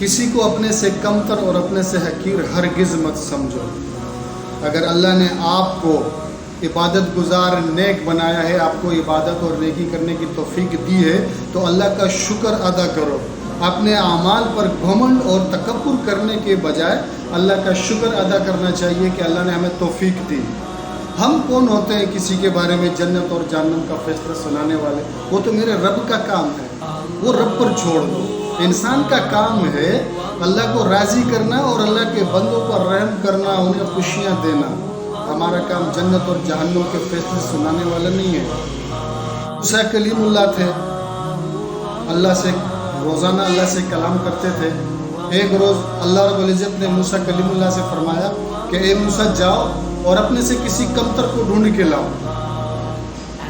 کسی کو اپنے سے کمتر اور اپنے سے حقیر ہرگز مت سمجھو۔ اگر اللہ نے آپ کو عبادت گزار نیک بنایا ہے، آپ کو عبادت اور نیکی کرنے کی توفیق دی ہے، تو اللہ کا شکر ادا کرو۔ اپنے اعمال پر گھمنڈ اور تکبر کرنے کے بجائے اللہ کا شکر ادا کرنا چاہیے کہ اللہ نے ہمیں توفیق دی۔ ہم کون ہوتے ہیں کسی کے بارے میں جنت اور جہنم کا فیصلہ سنانے والے؟ وہ تو میرے رب کا کام ہے، وہ رب پر چھوڑ دو۔ انسان کا کام ہے اللہ کو راضی کرنا اور اللہ کے بندوں پر رحم کرنا، انہیں خوشیاں دینا۔ ہمارا کام جنت اور جہنم کے فیصلے سنانے والا نہیں ہے۔ موسیٰ کلیم اللہ تھے، اللہ سے روزانہ اللہ سے کلام کرتے تھے۔ ایک روز اللہ رب العزت نے موسیٰ کلیم اللہ سے فرمایا کہ اے موسیٰ جاؤ اور اپنے سے کسی کمتر کو ڈھونڈ کے لاؤ۔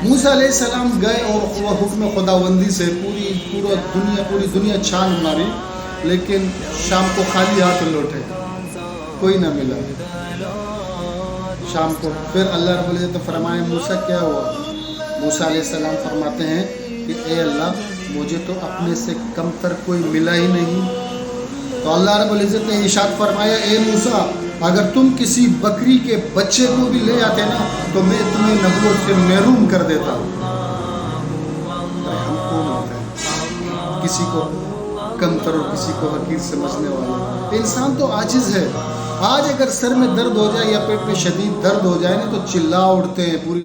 موسیٰ علیہ السلام گئے اور وہ حکم خداوندی سے پوری دنیا چھان ماری، لیکن شام کو خالی ہاتھ لوٹے، کوئی نہ ملا۔ شام کو پھر اللہ رب العزت نے فرمایا موسیٰ کیا ہوا؟ موسیٰ علیہ السلام فرماتے ہیں کہ اے اللہ مجھے تو اپنے سے کمتر کوئی ملا ہی نہیں۔ تو اللہ رب العزت نے ارشاد فرمایا اے موسیٰ اگر تم کسی بکری کے بچے کو بھی لے آتے نا تو میں تمہیں نبوت سے محروم کر دیتا ہوں۔ ہم کون ہوتے ہیں کسی کو کمتر اور کسی کو حقیر سمجھنے والا؟ انسان تو عاجز ہے۔ آج اگر سر میں درد ہو جائے یا پیٹ میں شدید درد ہو جائے نا تو چلا اٹھتے ہیں، پوری